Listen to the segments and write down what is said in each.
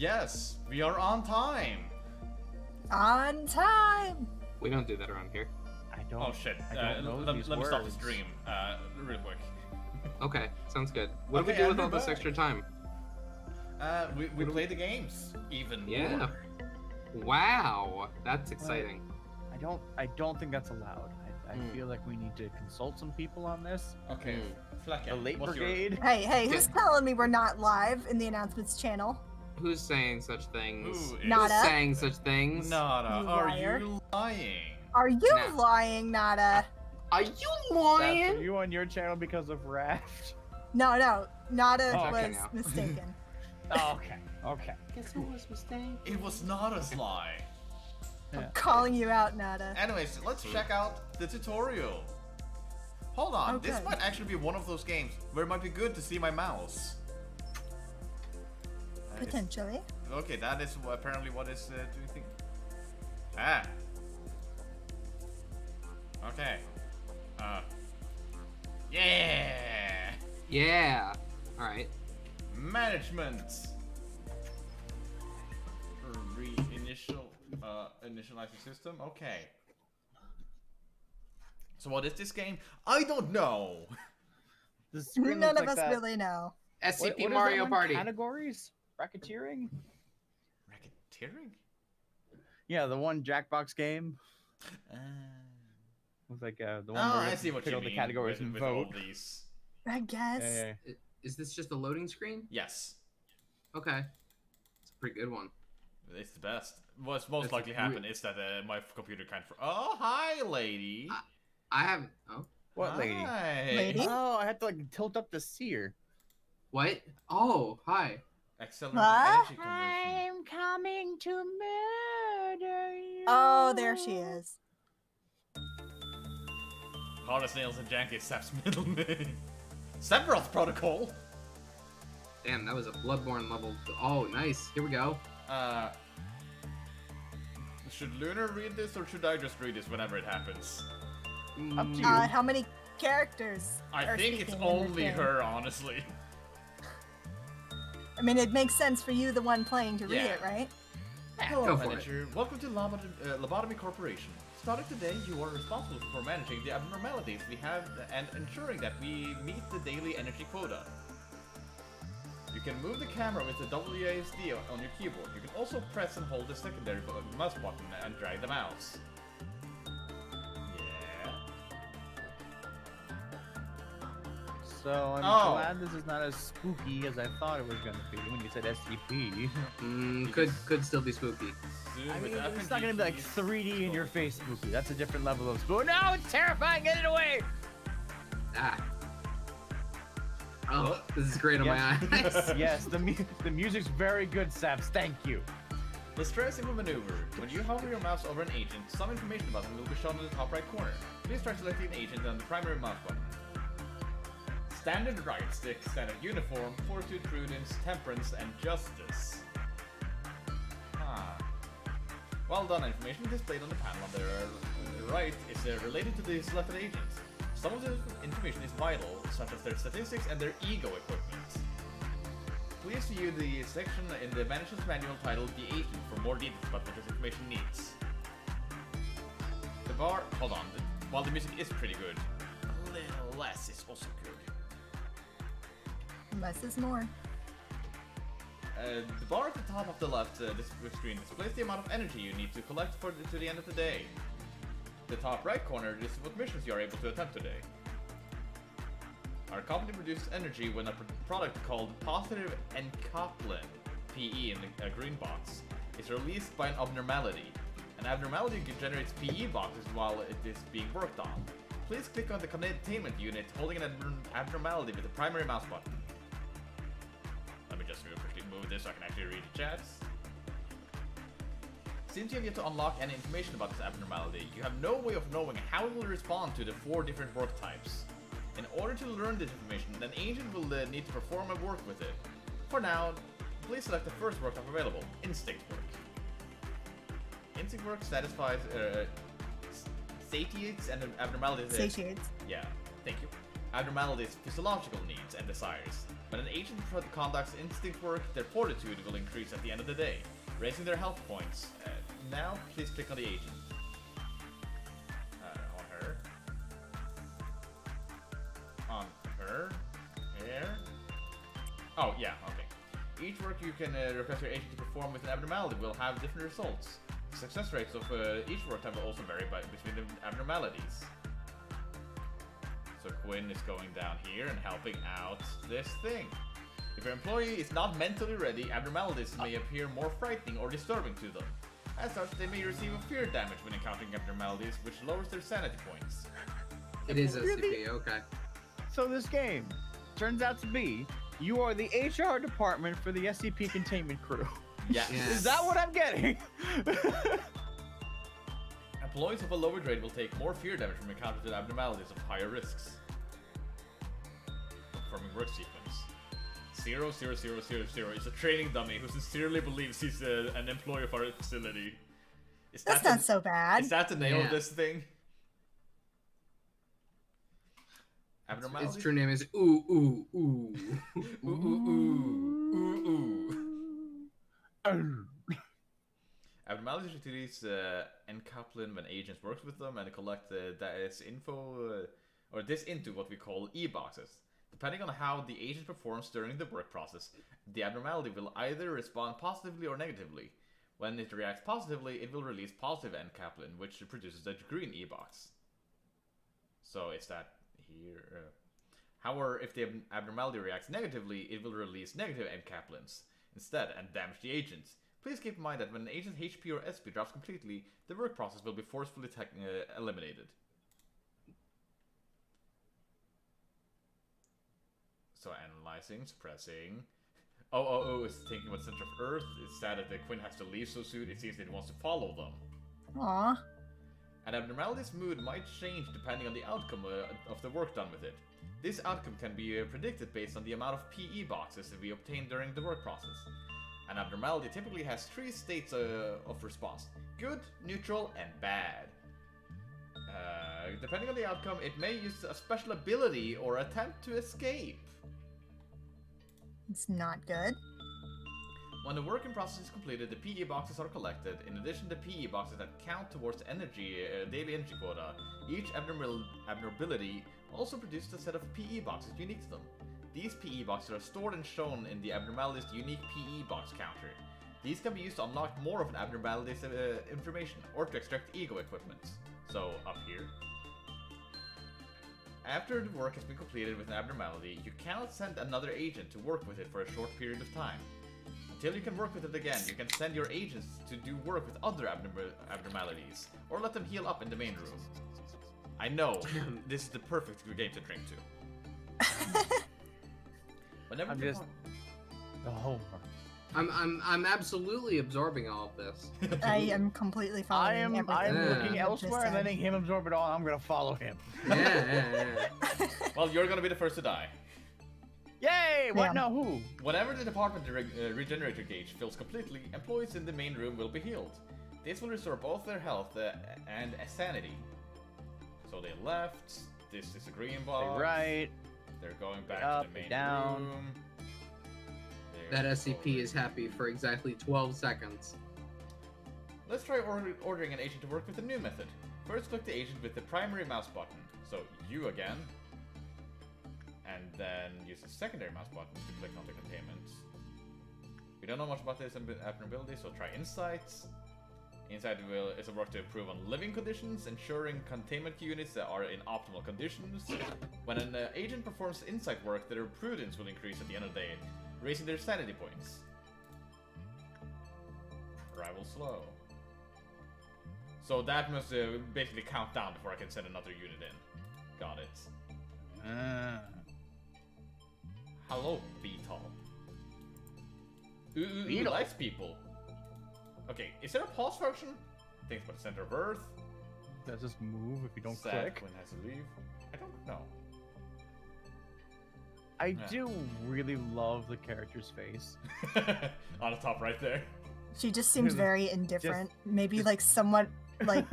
Yes, we are on time. On time. We don't do that around here. I don't. Oh shit! I don't know Let me these stop the words. stream real quick. Okay, sounds good. What do we Okay, do with and all we're this back. extra time? We play the games even Yeah. more. Wow, that's exciting. I don't think that's allowed. I feel like we need to consult some people on this. Okay, Flecken, The late what's brigade. Hey, who's telling me we're not live in the announcements channel? Who's saying such things? Who is Nada. Who's saying such things? Nada, You are liar. you lying? Are you Nah. lying, Nada? Are you That's lying? you on your channel because of Raft. No, Nada Oh, okay was now. mistaken. Oh, okay. Guess who was mistaken? It was not a lie. Yeah. Calling you out, Nada. Anyways, let's check out the tutorial. Hold on, this Okay. might actually be one of those games where it might be good to see my mouse. Potentially. Okay, that is apparently what is doing thing. Ah. Okay. Yeah. Yeah. All right. Management. Initialize the system. Okay. So what is this game? I don't know. The screen None looks of like us that. really know. SCP What is that Mario one? Party. Categories? Racketeering? Racketeering? Yeah, the one Jackbox game. With like the one Oh, where you I see what pick you all the mean categories with, and with vote. all these. I guess. Yeah. Is this just a loading screen? Yes, Okay. It's a pretty good one. it's the best. What's most It's likely happen is that my computer can't. Oh, hi, lady. I have. Oh. What lady? Hi. Lady? Oh, I have to like tilt up to see her. What? Oh, hi. Accelerated What? energy conversion. coming to murder you. Oh, there she is. Hard as nails and janky is Sap's middle name. Sephiroth Protocol. Damn, that was a Bloodborne level. Oh, nice. Here we go. Should Lunar read this or should I just read this whenever it happens? Up to you. How many characters I are think it's speaking in this only game? her, honestly. I mean, it makes sense for you, the one playing, to read Yeah. it, right? Hello, Go for manager. Welcome to Lobotomy Corporation. Starting today, you are responsible for managing the abnormalities we have and ensuring that we meet the daily energy quota. You can move the camera with the WASD on your keyboard. You can also press and hold the secondary mouse button and drag the mouse. Yeah. So I'm Oh. glad this is not as spooky as I thought it was gonna be when you said SCP. Could still be spooky. Zoom I with mean, F it's and not G gonna be like keys. 3D in your face spooky. That's a different level of spooky. No, it's terrifying. Get it away. Ah. Oh, this is great on my eyes. Yes, the music's very good, Saps. Thank you. The stress simple maneuver. When you hover your mouse over an agent, some information about them will be shown in the top right corner. Please try selecting an agent on the primary mouse button. Standard right stick, standard uniform, fortitude, prudence, temperance, and justice. Ah. Well done, information displayed on the panel on the right is related to the selected agents. Some of the information is vital, such as their statistics and their ego equipment. Please view the section in the manager's manual titled The Agent for more details about what this information needs. The bar... Hold on. While the music is pretty good, a little less is also good. Less is more. The bar at the top of the left screen displays the amount of energy you need to collect to the end of the day. The top right corner lists what missions you are able to attempt today. Our company produces energy when a product called Positive Encoupling, PE in the green box, is released by an abnormality. An abnormality generates PE boxes while it is being worked on. Please click on the containment unit holding an abnormality with the primary mouse button. Let me just quickly move this so I can actually read the chats. Since you have yet to unlock any information about this abnormality, you have no way of knowing how it will respond to the 4 different work types. In order to learn this information, an agent will need to perform a work with it. For now, please select the first work type available, Instinct Work. Instinct Work satisfies satiates and abnormalities. Satiates. Yeah, thank you. Abnormalities, physiological needs and desires. When an agent conducts instinct work, their fortitude will increase at the end of the day, raising their health points. Now, please click on the agent. On her. On her. Here. Oh, yeah, okay. Each work you can request your agent to perform with an abnormality will have different results. The success rates of each work type will also vary between the abnormalities. So Quinn is going down here and helping out this thing. If your employee is not mentally ready, abnormalities may appear more frightening or disturbing to them. As such, they may receive a fear damage when encountering abnormalities, which lowers their sanity points. It is SCP, Really? okay. So this game turns out to be you are the HR department for the SCP containment crew. Yes. Yeah. Is that what I'm getting? Employees of a lower grade will take more fear damage from encountering abnormalities of higher risks. Performing work sequence. 00000 is a training dummy who sincerely believes he's an employee of our facility. That's not so bad. Is that the name Yeah. of this thing? Abnormalities? Its true name is Ooh Ooh Ooh. Ooh, ooh, ooh, ooh. Abnormalities utilities encapsulate when agents work with them and collect this info or this into what we call e-boxes. Depending on how the agent performs during the work process, the abnormality will either respond positively or negatively. When it reacts positively, it will release positive encapsulin, which produces a green e-box. So it's that here. However, if the abnormality reacts negatively, it will release negative encapsulins instead and damage the agent. Please keep in mind that when an agent's HP or SP drops completely, the work process will be forcefully eliminated. So analyzing, suppressing. Oh, it's thinking about center of Earth. It's sad that the Quinn has to leave so soon. It seems that it wants to follow them. Aw. An abnormality's mood might change depending on the outcome of the work done with it. This outcome can be predicted based on the amount of PE boxes that we obtain during the work process. An abnormality typically has 3 states of response: good, neutral, and bad. Depending on the outcome, it may use a special ability or attempt to escape. It's not good. When the working process is completed, the PE boxes are collected. In addition to PE boxes that count towards energy, daily energy quota, each abnormality also produces a set of PE boxes unique to them. These PE boxes are stored and shown in the abnormality's unique PE box counter. These can be used to unlock more of an abnormality's information, or to extract ego equipment. So, up here. After the work has been completed with an abnormality, you cannot send another agent to work with it for a short period of time. Until you can work with it again, you can send your agents to do work with other abnormalities, or let them heal up in the main room. I know, this is the perfect game to drink to. Whenever I'm you just the homework. I'm absolutely absorbing all of this. I am completely following everything. I am Yeah. looking you just elsewhere and said. letting him absorb it all. I'm gonna follow him. Yeah. Well, you're gonna be the first to die. Yay! What? Yeah. No, who? Whenever the department regenerator gauge fills completely, employees in the main room will be healed. This will restore both their health and sanity. So they left. This is a green box. Stay right. They're going back Up, to the main down. room. That They're SCP forward. is happy for exactly 12 seconds. Let's try ordering an agent to work with a new method. First, click the agent with the primary mouse button. So, you again. And then use the secondary mouse button to click on the containment. We don't know much about this abnormality, so try Insights. Insight is a work to improve on living conditions, ensuring containment units that are in optimal conditions. When an agent performs Insight work, their prudence will increase at the end of the day, raising their sanity points. Arrival slow. So that must basically count down before I can send another unit in. Got it. Hello, Beetle. Ooh, Beetle? likes people. Okay, is there a pause function? Things about the center of Earth. Does this move if you don't Sad click? Quinn has to leave. I don't know. I Yeah. do really love the character's face. On the top right there. She just seems very indifferent. Maybe just- like somewhat like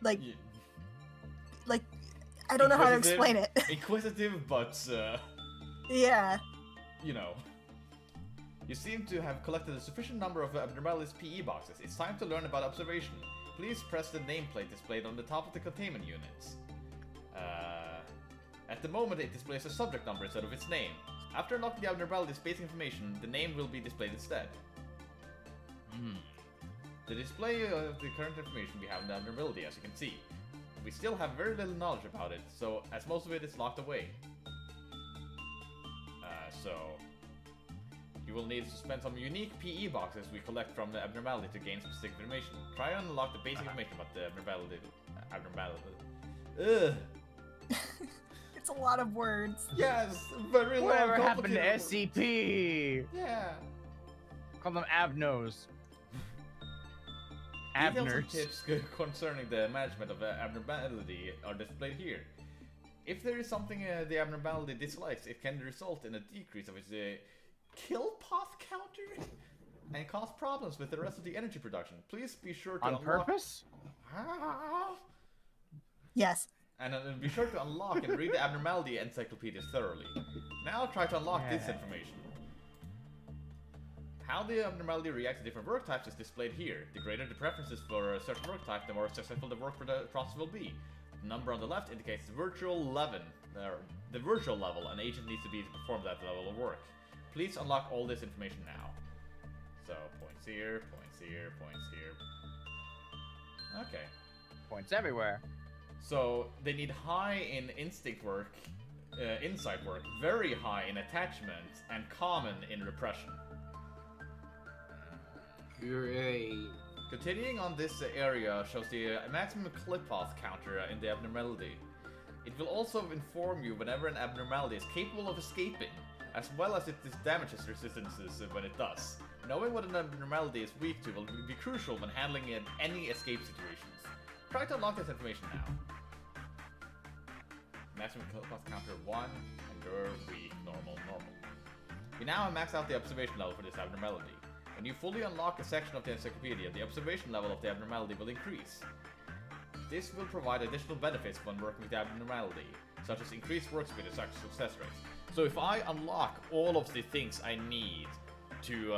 like Yeah. like I don't know how to Inquisitive. explain it. Inquisitive, but Yeah. You know. You seem to have collected a sufficient number of abnormalities PE boxes. It's time to learn about observation. Please press the nameplate displayed on the top of the containment units. At the moment, it displays a subject number instead of its name. After unlocking the abnormality's basic information, the name will be displayed instead. The display of the current information we have in the abnormality, as you can see. We still have very little knowledge about it, so as most of it is locked away. So you will need to spend some unique PE boxes we collect from the abnormality to gain specific information. Try and unlock the basic information about the abnormality. It's a lot of words. Yes, very long. Whatever happened to complicated SCP? Yeah. Call them abnos. Details and Abners. tips concerning the management of abnormality are displayed here. If there is something the abnormality dislikes, it can result in a decrease of its kill path counter and cause problems with the rest of the energy production. Please be sure to On unlock... purpose? Yes. And be sure to unlock and read the abnormality encyclopedias thoroughly. Now try to unlock this information. How the abnormality reacts to different work types is displayed here. The greater the preferences for a certain work type, the more successful the work process will be. The number on the left indicates the virtual level an agent needs to be to perform that level of work. Please unlock all this information now. So, points here, points here, points here. Okay. Points everywhere. So, they need high in instinct work, insight work, very high in attachment, and common in repression. Great. Continuing on this area shows the maximum clip path counter in the abnormality. It will also inform you whenever an abnormality is capable of escaping, as well as its damage resistances when it does. Knowing what an abnormality is weak to will be crucial when handling any escape situations. Try to unlock this information now. Maximum clip path counter 1, and you're weak, normal, normal. We now have maxed out the observation level for this abnormality. When you fully unlock a section of the encyclopedia, the observation level of the abnormality will increase. This will provide additional benefits when working with the abnormality, such as increased work speed and success rates. So if I unlock all of the things I need to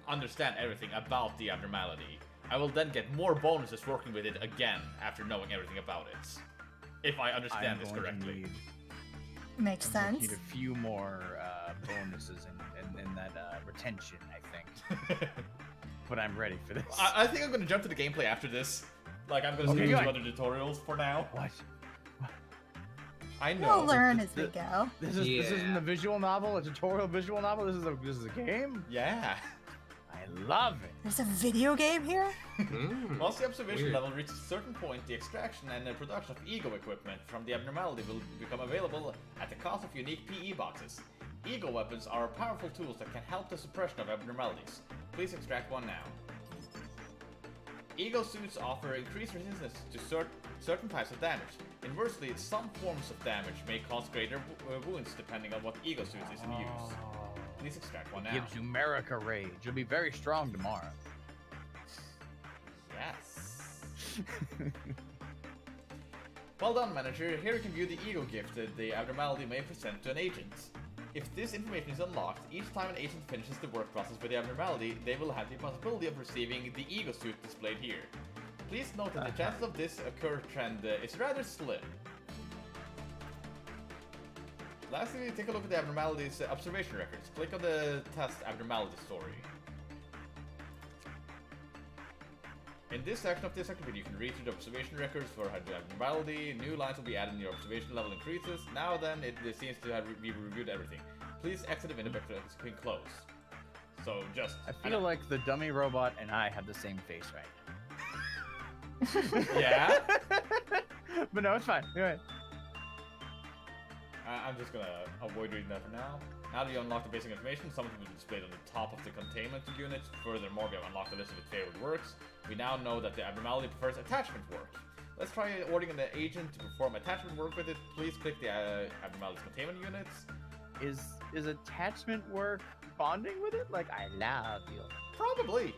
understand everything about the abnormality, I will then get more bonuses working with it again after knowing everything about it. If I understand this correctly. Makes sense. Need a few more bonuses in that retention, I think. But I'm ready for this. I think I'm gonna jump to the gameplay after this. Like, I'm gonna skip to other tutorials for now. What? I know. We'll learn as we go. This isn't a visual novel, a tutorial visual novel. This is a game. Yeah. I love it. There's a video game here? Once the observation level reaches a certain point, the extraction and the production of ego equipment from the abnormality will become available at the cost of unique PE boxes. Ego weapons are powerful tools that can help the suppression of abnormalities. Please extract one now. Ego suits offer increased resistance to certain types of damage. Inversely, some forms of damage may cause greater wounds depending on what ego suit is in use. Please extract one now. Gives Numerica rage. You'll be very strong tomorrow. Yes. Well done, manager. Here you can view the ego gift that the abnormality may present to an agent. If this information is unlocked, each time an agent finishes the work process with the abnormality, they will have the possibility of receiving the ego suit displayed here. Please note that the chances of this occur trend is rather slim. Lastly, take a look at the abnormalities observation records. Click on the test abnormality story. In this section of this activity, you can read through the observation records for the abnormality. New lines will be added and your observation level increases. Now then, it seems to have reviewed everything. Please exit the window between close. So just... I feel like the dummy robot and I have the same face right now. Yeah? But no, it's fine. Go ahead. I'm just gonna avoid reading that for now. Now that you unlock the basic information, some of it will be displayed on the top of the containment unit. Furthermore, we have unlocked the list of its favorite works. We now know that the abnormality prefers attachment work. Let's try ordering an agent to perform attachment work with it. Please click the abnormalities containment units. Is attachment work bonding with it? Like, I love you. Probably.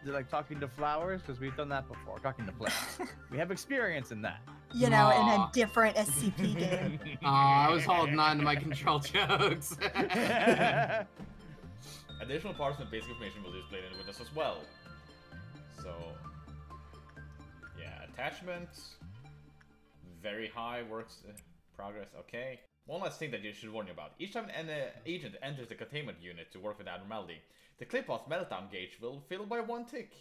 Is it like talking to flowers? Because we've done that before. Talking to plants. We have experience in that. You know, in a Aw. different SCP game. I was holding on to my control jokes. Additional parts and basic information will be displayed in Windows as well. So, yeah, attachments, very high works progress. Okay. One last thing that you should warn you about: each time an agent enters the containment unit to work with abnormality, the clip-off meltdown gauge will fill by 1 tick.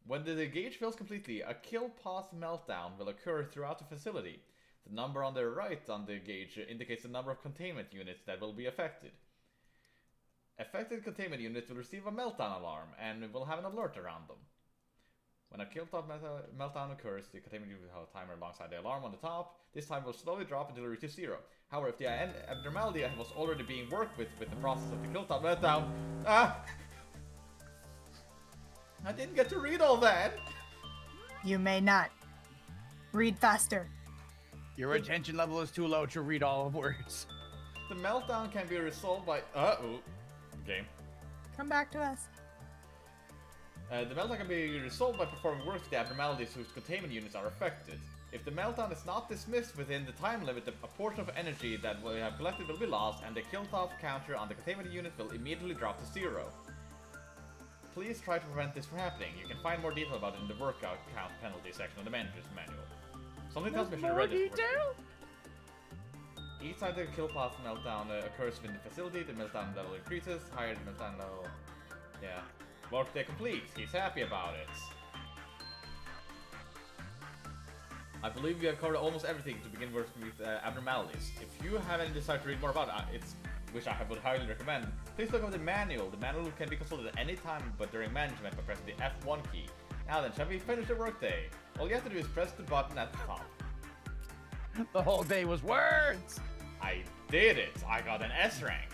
When the gauge fills completely, a kill path meltdown will occur throughout the facility. The number on the right on the gauge indicates the number of containment units that will be affected. Affected containment units will receive a meltdown alarm and will have an alert around them. When a kill path meltdown occurs, the containment unit will have a timer alongside the alarm on the top. This time will slowly drop until it reaches 0. However, if the abnormality was already being worked with the process of the kill path meltdown, I didn't get to read all that. You may not. Read faster. Your attention level is too low to read all of words. The meltdown can be resolved by game. Come back to us. The meltdown can be resolved by performing work with the abnormalities whose containment units are affected. If the meltdown is not dismissed within the time limit, a portion of energy that we have collected will be lost, and the kill-off counter on the containment unit will immediately drop to 0. Please try to prevent this from happening. You can find more detail about it in the workout count penalty section of the manager's manual. Something tells me I should have read this before. Each time the kill path meltdown occurs within the facility, the meltdown level increases. Higher the meltdown level. Yeah. Workday complete. He's happy about it. I believe we have covered almost everything to begin working with abnormalities. If you have any desire to read more about it, which I would highly recommend, please look over the manual. The manual can be consulted at any time but during management by pressing the F1 key. Now then, shall we finish the workday? All you have to do is press the button at the top. The whole day was words! I did it! I got an S rank!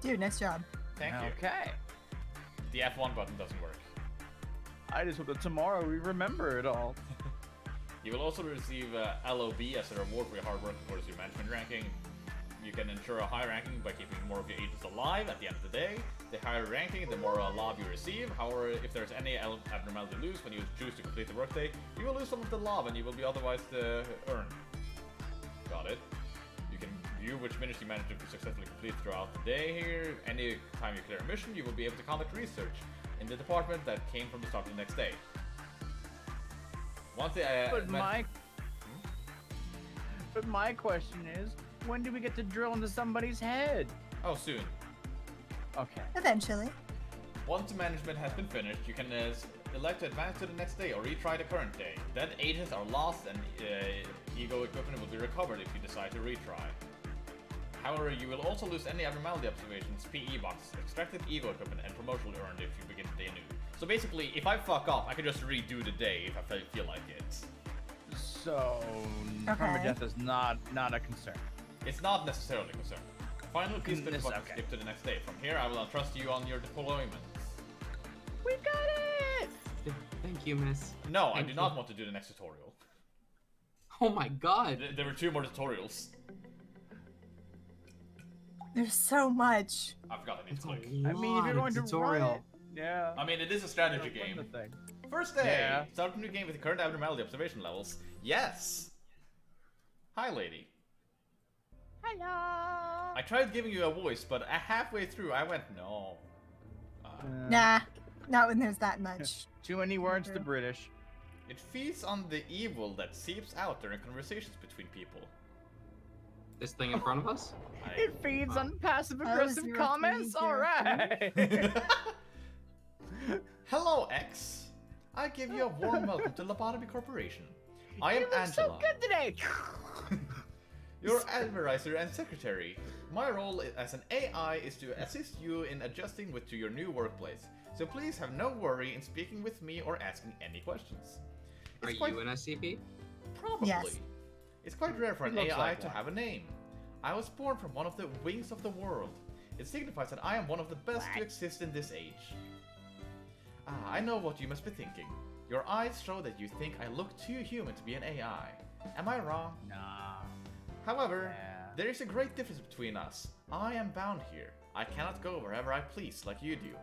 Dude, nice job. Thank you. Okay. The F1 button doesn't work. I just hope that tomorrow we remember it all. You will also receive LOB as a reward for your hard work towards your management ranking. You can ensure a high ranking by keeping more of your agents alive at the end of the day. The higher ranking, the more lob you receive. However, if there's any abnormality to lose when you choose to complete the workday, you will lose some of the lob and you will be otherwise earned. Got it. You can view which minutes you managed to successfully complete throughout the day here. Any time you clear a mission, you will be able to conduct research in the department that came from the start of the next day. Once the But my question is, when do we get to drill into somebody's head? Oh, soon. Okay. Eventually. Once the management has been finished, you can elect to advance to the next day or retry the current day. Dead agents are lost and ego equipment will be recovered if you decide to retry. However, you will also lose any abnormality observations, PE boxes, extracted ego equipment, and promotional earned if you begin the day anew. So basically, if I fuck up, I can just redo the day if I feel like it. So, permadeath is not a concern. It's not necessarily a concern. Finally, please click the button to skip to the next day. From here, I will entrust you on your deployments. We got it! Thank you, miss. No, I do not want to do the next tutorial. Oh my god. There were 2 more tutorials. There's so much. I forgot I need It's to a click. I mean, if you're going to tutorial. run it, yeah. I mean, it is a strategy game. First day! Yeah. Start a new game with the current abnormality observation levels. Yes! Hi, lady. Hello. I tried giving you a voice, but halfway through I went, no. Nah, not when there's that much. Too many words to British. It feeds on the evil that seeps out during conversations between people. This thing in front of us? It feeds on passive-aggressive 0, comments? 3, 0, Alright! Hello, X. I give you a warm welcome to Lobotomy Corporation. I am You look Angela. so good today! Your advisor and secretary. My role as an AI is to assist you in adjusting to your new workplace. So please have no worry in speaking with me or asking any questions. Are you an SCP? Probably. Yes. It's quite rare for an It looks AI like to one. have a name. I was born from one of the wings of the world. It signifies that I am one of the best to exist in this age. I know what you must be thinking. Your eyes show that you think I look too human to be an AI. Am I wrong? Nah. However, Yeah. there is a great difference between us. I am bound here. I cannot go wherever I please like you do.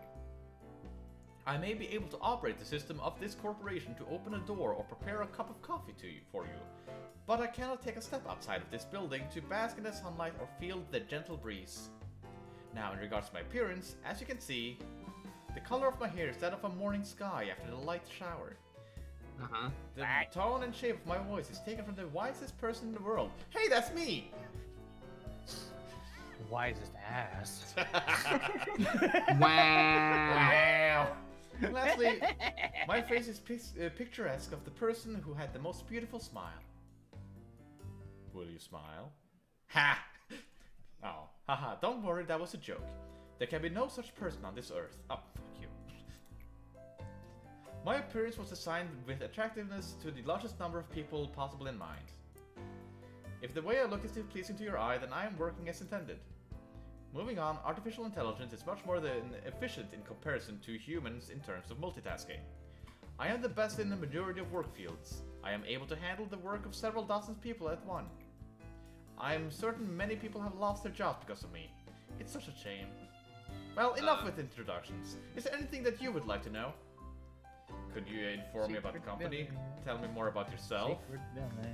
I may be able to operate the system of this corporation to open a door or prepare a cup of coffee for you, but I cannot take a step outside of this building to bask in the sunlight or feel the gentle breeze. Now, in regards to my appearance, as you can see, the color of my hair is that of a morning sky after the light shower. The tone and shape of my voice is taken from the wisest person in the world. Hey, that's me! Wisest ass. Wow. Lastly, my face is picturesque of the person who had the most beautiful smile. Will you smile? Ha! Oh, haha, don't worry, that was a joke. There can be no such person on this earth. Oh, fuck you. My appearance was designed with attractiveness to the largest number of people possible in mind. If the way I look is too pleasing to your eye, then I am working as intended. Moving on, artificial intelligence is much more than efficient in comparison to humans in terms of multitasking. I am the best in the majority of work fields. I am able to handle the work of several dozen people at once. I am certain many people have lost their jobs because of me. It's such a shame. Well, enough with introductions. Is there anything that you would like to know? Could you inform me about the company? Tell me more about yourself? I don't know.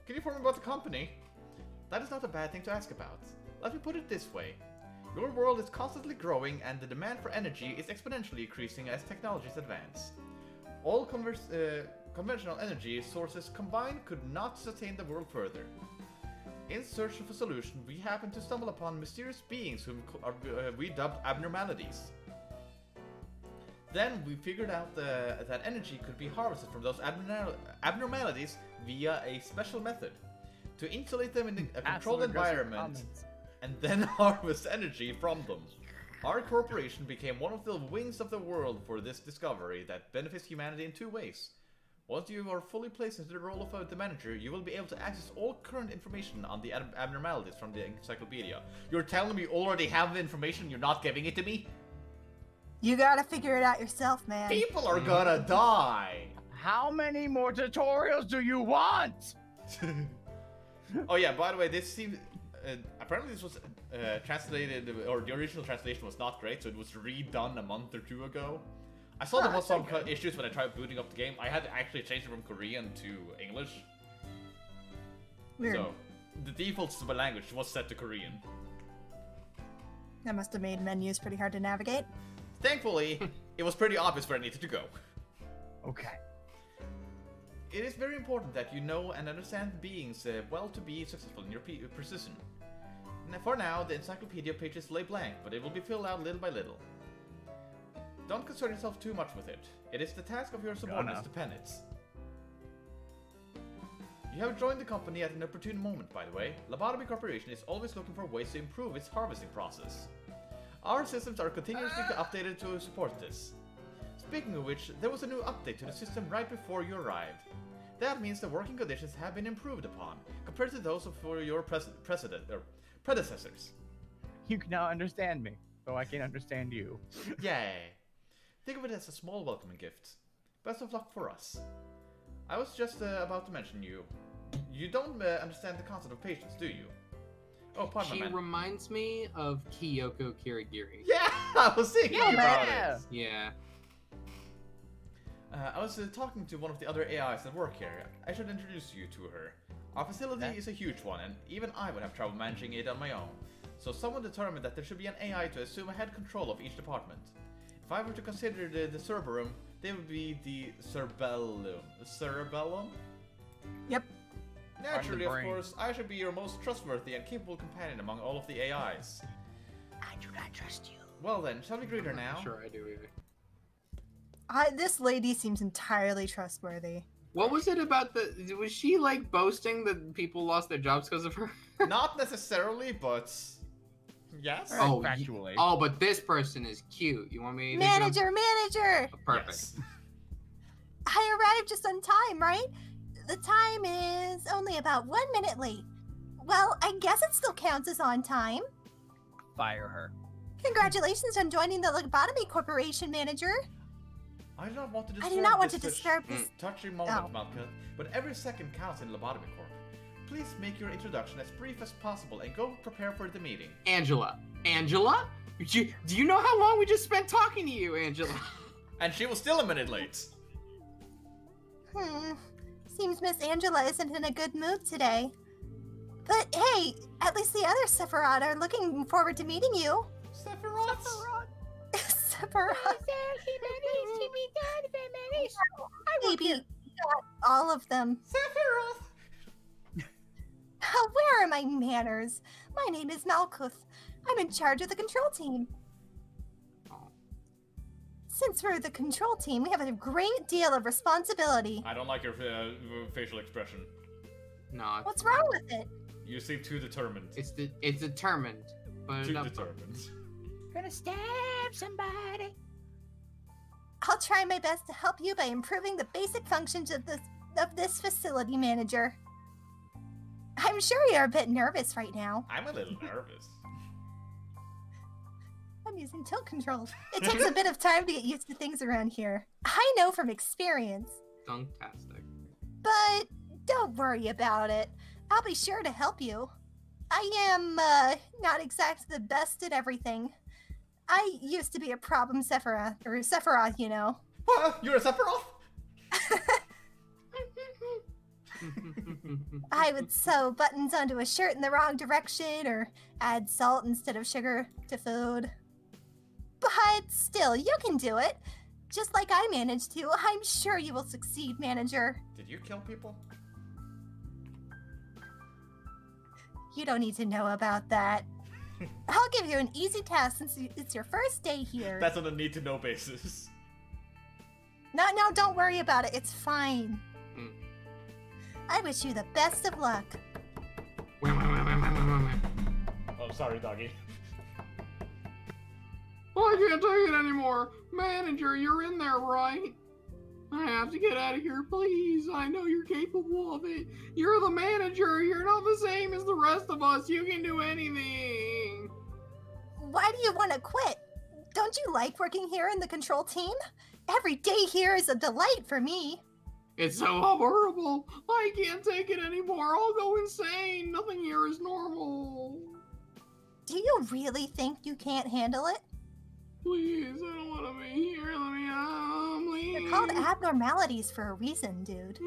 Can you inform me about the company? That is not a bad thing to ask about. Let me put it this way. Your world is constantly growing and the demand for energy is exponentially increasing as technologies advance. All conventional energy sources combined could not sustain the world further. In search of a solution, we happened to stumble upon mysterious beings whom we dubbed abnormalities. Then we figured out that energy could be harvested from those abnormalities via a special method. To insulate them in a controlled environment and then harvest energy from them. Our corporation became one of the wings of the world for this discovery that benefits humanity in two ways. Once you are fully placed into the role of the manager, you will be able to access all current information on the abnormalities from the encyclopedia. You're telling me you already have the information, you're not giving it to me? You gotta figure it out yourself, man. People are gonna die! How many more tutorials do you want? Oh yeah, by the way, this seems... apparently this was translated, or the original translation was not great, so it was redone a month or two ago. I saw there was some issues when I tried booting up the game. I had to actually change it from Korean to English. Weird. So, the default language was set to Korean. That must have made menus pretty hard to navigate. Thankfully, it was pretty obvious where I needed to go. Okay. It is very important that you know and understand beings well to be successful in your precision. For now, the encyclopedia pages lay blank, but it will be filled out little by little. Don't concern yourself too much with it. It is the task of your subordinates to pen it. You have joined the company at an opportune moment, by the way. Lobotomy Corporation is always looking for ways to improve its harvesting process. Our systems are continuously updated to support this. Speaking of which, there was a new update to the system right before you arrived. That means the working conditions have been improved upon, compared to those of your predecessors. You can now understand me, so I can understand you. Yay! Think of it as a small welcoming gift. Best of luck for us. I was just about to mention you. You don't understand the concept of patience, do you? Oh, pardon me. She reminds me of Kyoko Kirigiri. Yeah, I was thinking about it. Yeah. I was talking to one of the other AIs that work here. I should introduce you to her. Our facility is a huge one, and even I would have trouble managing it on my own. So someone determined that there should be an AI to assume head control of each department. If I were to consider the Cerberum, they would be the Cerebellum. Cerebellum? Yep. Naturally, of course, I should be your most trustworthy and capable companion among all of the AIs. I do not trust you. Well then, shall we greet her now? Sure, I do either. This lady seems entirely trustworthy. What was it about the... Was she, like, boasting that people lost their jobs because of her? Not necessarily, but... Yes? Oh, factually. Oh, but this person is cute. You want me to... Manager! Oh, perfect. Yes. I arrived just on time, right? The time is only about 1 minute late. Well, I guess it still counts as on time. Fire her. Congratulations on joining the Lobotomy Corporation, Manager. I do not want to disturb I do not want to this disturb this. touching moment, Malka, but every second counts in Lobotomy Corp. please make your introduction as brief as possible and go prepare for the meeting. Angela. Angela? Do you know how long we just spent talking to you, Angela? And she was still a minute late. Seems Miss Angela isn't in a good mood today. But hey, at least the other Sephiroth are looking forward to meeting you. Sephiroth? Sephiroth. Maybe not all of them. Sephiroth! Where are my manners? My name is Malkuth. I'm in charge of the control team. Since we're the control team, we have a great deal of responsibility. I don't like your facial expression. No. What's wrong with it? You seem too determined. It's determined. But Too determined. Gonna stab somebody. I'll try my best to help you by improving the basic functions of this facility, manager. I'm sure you're a bit nervous right now. I'm a little nervous. I'm using tilt controls. It takes a bit of time to get used to things around here. I know from experience. Fantastic. But don't worry about it. I'll be sure to help you. I am, not exactly the best at everything. I used to be a problem Sephiroth, you know. What? You're a Sephiroth? I would sew buttons onto a shirt in the wrong direction or add salt instead of sugar to food. But still, you can do it. Just like I managed to. I'm sure you will succeed, manager. Did you kill people? You don't need to know about that. I'll give you an easy task since it's your first day here. That's on a need-to-know basis. No, don't worry about it. It's fine. I wish you the best of luck. Oh, sorry, doggy. I can't take it anymore. Manager, you're in there, right? I have to get out of here, please. I know you're capable of it. You're the manager. You're not the same as the rest of us. You can do anything. Why do you want to quit? Don't you like working here in the control team? Every day here is a delight for me. It's so horrible. I can't take it anymore. I'll go insane. Nothing here is normal. Do you really think you can't handle it? Please, I don't want to be here. Let me out, please. They're called abnormalities for a reason, dude.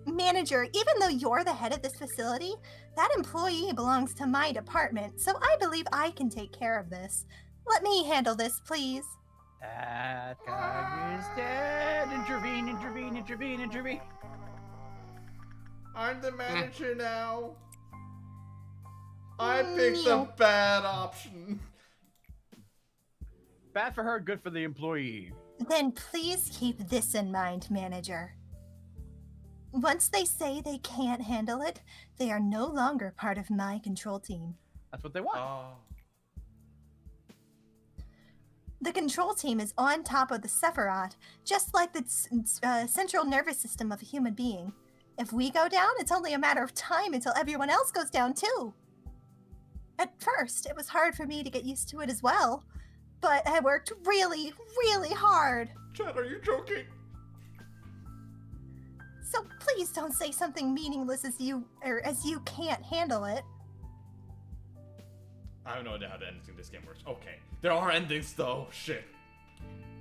Manager, even though you're the head of this facility, that employee belongs to my department, so I believe I can take care of this. Let me handle this, please. That guy is dead. Intervene. I'm the manager now. I picked the bad option. Bad for her, good for the employee. Then please keep this in mind, manager. Once they say they can't handle it, they are no longer part of my control team. That's what they want. The control team is on top of the Sephiroth, just like the central nervous system of a human being. If we go down, it's only a matter of time until everyone else goes down too. At first, it was hard for me to get used to it as well, but I worked really, really hard. Chad, are you joking? So please don't say something meaningless as you can't handle it. I have no idea how the ending in this game works. Okay. There are endings though. Shit.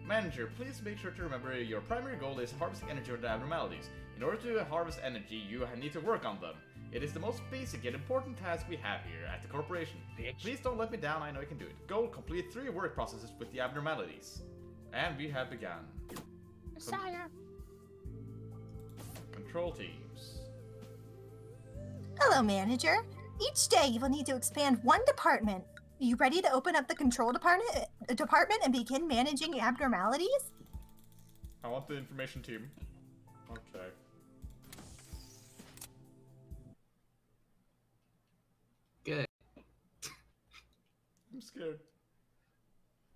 Manager, please make sure to remember your primary goal is harvesting energy from the abnormalities. In order to harvest energy, you need to work on them. It is the most basic yet important task we have here at the corporation. Bitch. Please don't let me down, I know you can do it. Go complete 3 work processes with the abnormalities. And we have begun. Sire. Control teams. Hello, manager. Each day you will need to expand one department. Are you ready to open up the control department and begin managing abnormalities? I want the information team. Okay. Good. I'm scared.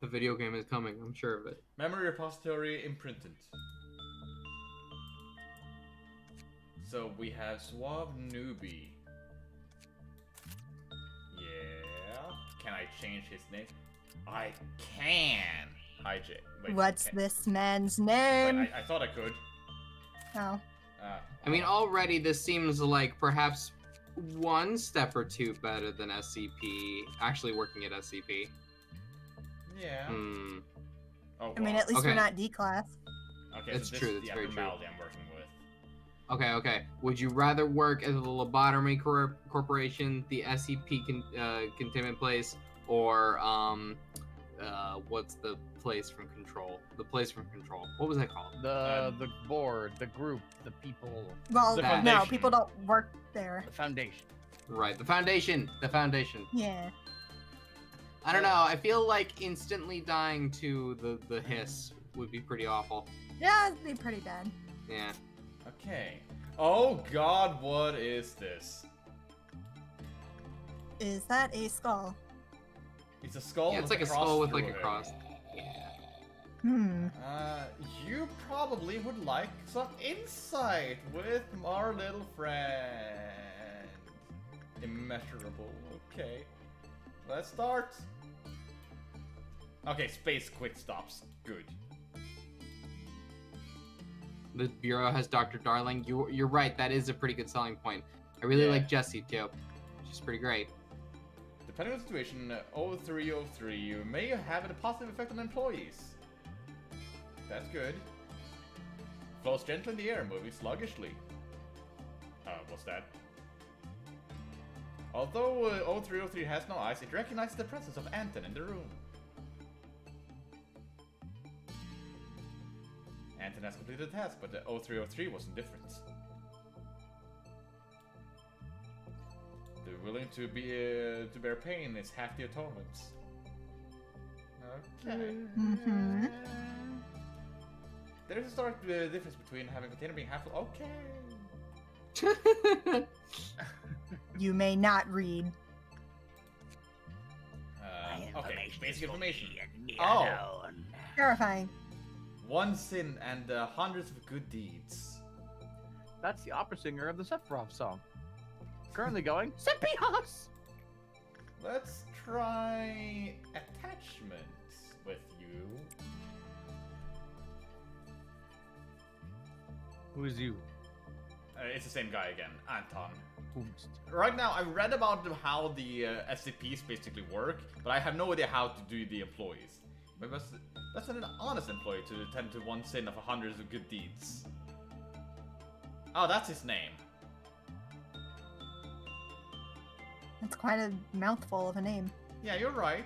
The video game is coming, I'm sure of it. Memory repository imprinted. So we have Suave Newbie. Yeah. Can I change his name? I can. Hi, Jay. Wait, What's can- this man's Wait, name? I thought I could. Oh. I mean, already this seems like perhaps one step or two better than SCP. Actually working at SCP. Yeah. Oh, I mean, at least Okay. we're not D class. Okay, That's so this true, is that's the very true. abnormality I'm working with. Okay. Would you rather work at the Lobotomy Corporation, the SCP containment place, or what's the place from Control? The place from Control. What was that called? The board, the group, the people, Well, The no, foundation. people don't work there. the foundation. Right, the Foundation. The Foundation. Yeah. I don't know. I feel like instantly dying to the hiss would be pretty awful. Yeah, it'd be pretty bad. Yeah. Okay. Oh god, what is this? Is that a skull? It's a skull. Yeah, it's with like a cross skull with through like a it. cross. You probably would like some insight with our little friend. Immeasurable. Okay. Let's start. Okay, space quick stops. Good. The Bureau has Dr. Darling. You're right. That is a pretty good selling point. I really Yeah. like Jessie too. She's pretty great. Depending on the situation, 0303 may have a positive effect on employees. That's good. Flows gently in the air, moving sluggishly. What's that? Although 0303 has no eyes, it recognizes the presence of Anton in the room. Anton has completed the task, but the 0303 was indifferent. The willing to bear pain is half the atonement. Okay. Mm-hmm. There is a stark difference between having a container being half full. Okay. You may not read. Okay. Basic information. Oh. Terrifying. One sin and hundreds of good deeds. That's the opera singer of the Sephiroth song. Currently going, Sephiroth! Let's try attachments with you. Who is you? It's the same guy again, Anton. Whomst. Right now, I read about how the SCPs basically work, but I have no idea how to do the employees. Maybe that's an honest employee to attend to one sin of hundreds of good deeds. Oh, that's his name. That's quite a mouthful of a name. Yeah, you're right.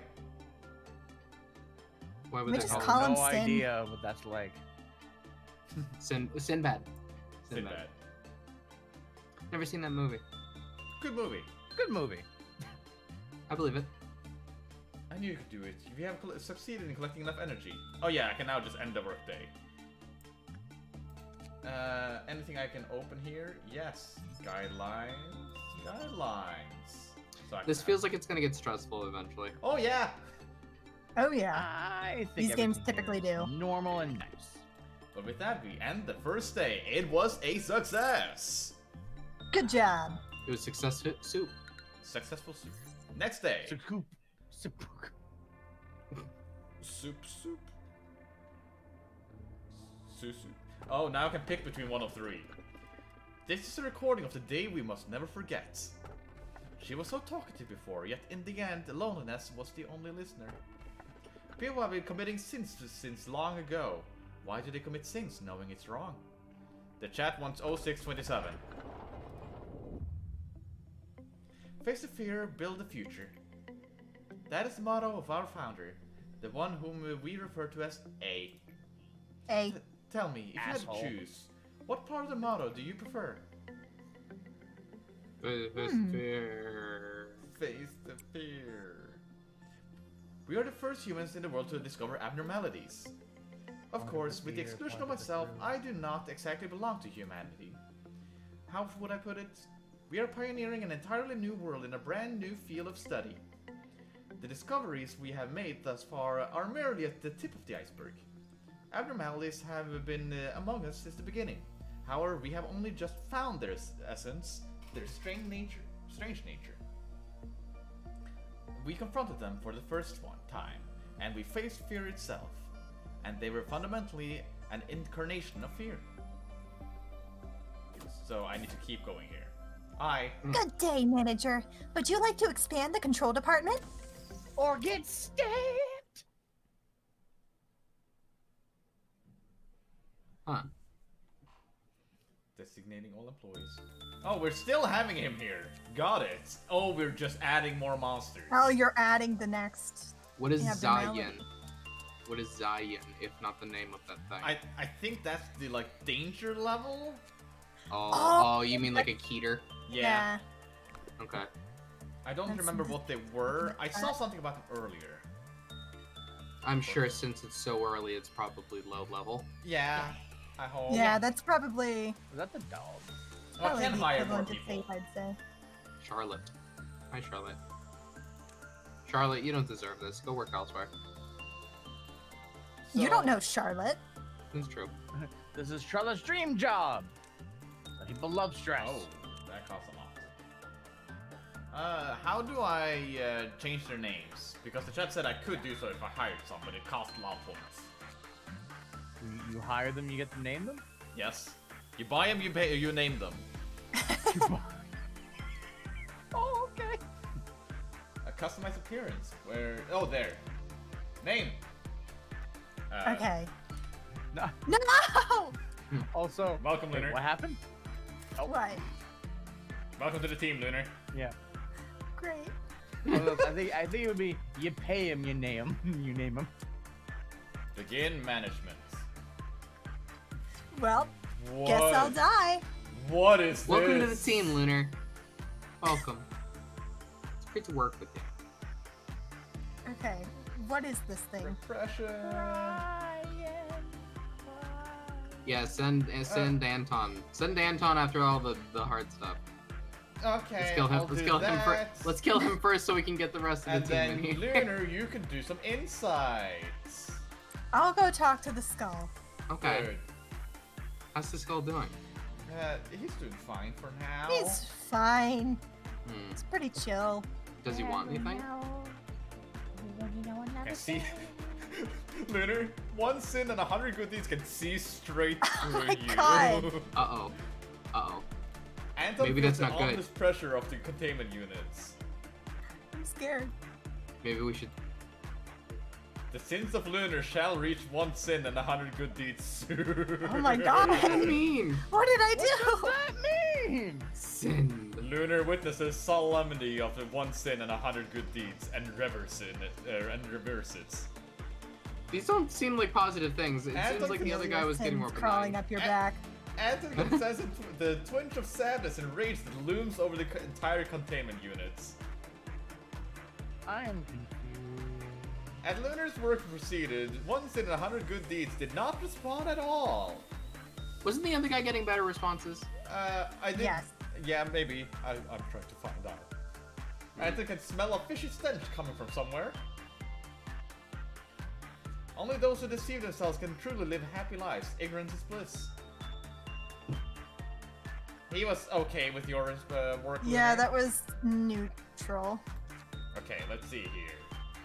Why We would they just call call him him No Sin. idea what that's like. Sinbad? Sinbad. Never seen that movie. Good movie. Good movie. I believe it. I knew you could do it. If you have succeeded in collecting enough energy. Oh yeah, I can now just end the workday. Anything I can open here? Yes. Guidelines. So This feels like it's gonna get stressful eventually. Oh yeah! Oh yeah. I think These games everything typically here is do. normal and nice. But with that, we end the first day. It was a success! Good job. It was success soup. Successful soup. Next day. Soup. Soup. Soup. Oh, now I can pick between one of three. This is a recording of the day we must never forget. She was so talkative before, yet in the end, loneliness was the only listener. People have been committing sins since long ago. Why do they commit sins knowing it's wrong? The chat wants 0627. Face the fear, build the future. That is the motto of our founder, the one whom we refer to as A. A. Tell me, if Asshole. you had to choose, what part of the motto do you prefer? Fear. Face the fear. We are the first humans in the world to discover abnormalities. Of course, with the exclusion of myself, I do not exactly belong to humanity. How would I put it? We are pioneering an entirely new world in a brand new field of study. The discoveries we have made thus far are merely at the tip of the iceberg. Abnormalities have been among us since the beginning. However, we have only just found their essence, their strange nature. We confronted them for the first time, and we faced fear itself, and they were fundamentally an incarnation of fear. so I need to keep going here. Hi. Good day, manager. Would you like to expand the control department? Or get stabbed. Huh. Designating all employees. Oh, we're still having him here. Got it. Oh, we're just adding more monsters. Oh, you're adding the next. What is Abnormality. Zion? What is Zion, if not the name of that thing? I think that's the like danger level. Oh, you mean like a Keter? Yeah. Okay. I don't That's remember the- what they were. I saw something about them earlier. I'm sure since it's so early, it's probably low level. Yeah. I hope. Yeah, that's probably. Is that the dog? Oh, I probably can the hire more equivalent to people. safe, I'd say. Charlotte. Hi, Charlotte. Charlotte, you don't deserve this. Go work elsewhere. You So- don't know Charlotte. That's true. This is Charlotte's dream job. People love stress. Oh, that costs a lot. How do I change their names? Because the chat said I could do so if I hired some, but it costs a lot of points. You hire them, you get to name them? Yes. You buy them, you pay, you name them. Oh, okay. A customized appearance. Where? Oh, there. Name. Okay. No. No! Also, Welcome, wait, Lunar. what happened? Oh, What? Welcome to the team, Lunar. yeah. Great. Well, I think it would be you pay him, you name him, you name him. Begin management. Well, What? guess I'll die. What is this? Welcome to the team, Lunar. Welcome. It's great to work with you. Okay. What is this thing? Repression. Yeah, send Anton. Send Anton after all the hard stuff. Okay. Let's kill him. I'll Let's do kill him that. first. Let's kill him first so we can get the rest of And the team then in here. Lunar, you can do some insights. I'll go talk to the skull. Okay. Good. How's the skull doing? He's doing fine for now. He's fine. Hmm. It's pretty chill. Does he want anything? Can see. Lunar, 1 sin and 100 good deeds can see straight Oh through my you. God. Uh-oh. Uh-oh. Anton Maybe feels that's the not good. ominous pressure of the containment units. I'm scared. Maybe we should... The sins of Lunar shall reach 1 sin and 100 good deeds soon. Oh my God. What does that mean? What did I do? That mean? Sin. Lunar witnesses solemnity of the 1 sin and 100 good deeds and reverse it. These don't seem like positive things. It Anton seems like the other guy was getting more Things crawling benign. up your And- back. Anton can sense the twinge of sadness and rage that looms over the entire containment units. I am confused. As Lunar's work proceeded, 1 sin and 100 good deeds did not respond at all. Wasn't the other guy getting better responses? I did. Yes. Yeah, maybe. I'm trying to find out. Anton can smell a fishy stench coming from somewhere. Only those who deceive themselves can truly live happy lives. Ignorance is bliss. He was okay with your work. Yeah, Lunar? that was neutral. Okay, let's see here.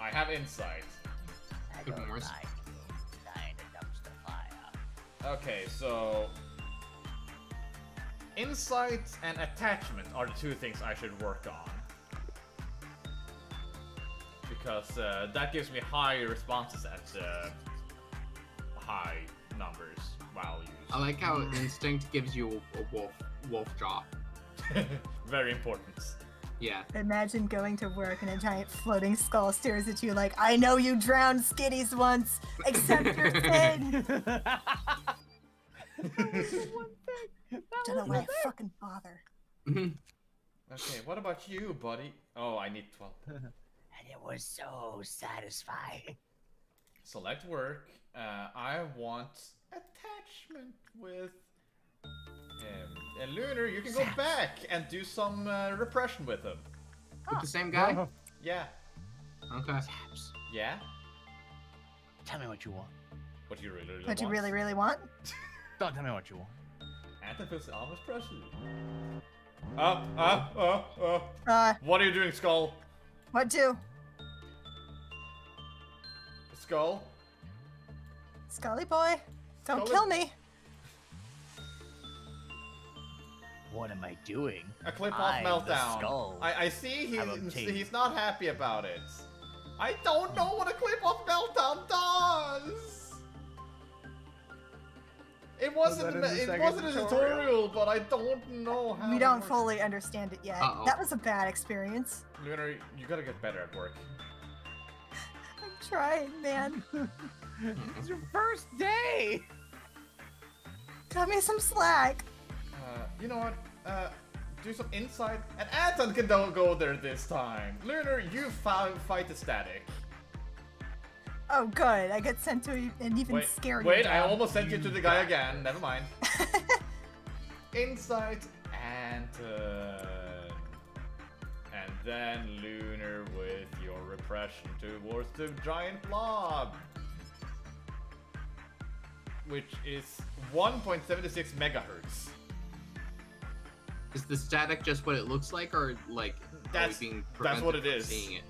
I have insight. Could be worse. Okay, so insight and attachment are the 2 things I should work on. Because that gives me high responses at high numbers, values. I like how instinct gives you a wolf jaw. Very important. Yeah. Imagine going to work and a giant floating skull stares at you like, I know you drowned skitties once, accept your sin. Don't know why I fucking bother. Okay, what about you, buddy? Oh, I need 12. And it was so satisfying. Select work. I want attachment with him. And Lunar, you can go back and do some repression with him. With the same guy? Yeah. Okay. Yeah? Tell me what you want. What you really What you want? really want? Don't tell me what you want. Anton feels the ominous pressure. What are you doing, Skull? What do? Skull? Scully boy, don't Scully- kill me. What am I doing? A clip-off I'm the meltdown. skull. I see I'm obtained. he's not happy about it. I don't know what a clip-off meltdown does. It wasn't that in the it second wasn't a tutorial? tutorial, but I don't know how. We it don't works. fully understand it yet. Uh-oh. That was a bad experience. Lunar, you gotta get better at work. I'm trying, man. It's your first day. Cut me some slack. You know what? Do some insight, and Anton can don't go there this time. Lunar, you fight the static. Oh, good. I get sent to an even scarier Wait, I job. almost sent you to the guy again. Never mind. Insight, Anton. And then Lunar with your repression towards the giant blob. Which is 1.76 megahertz. Is the static just what it looks like, or like That's- are we being that's what prevented it from is. Seeing it?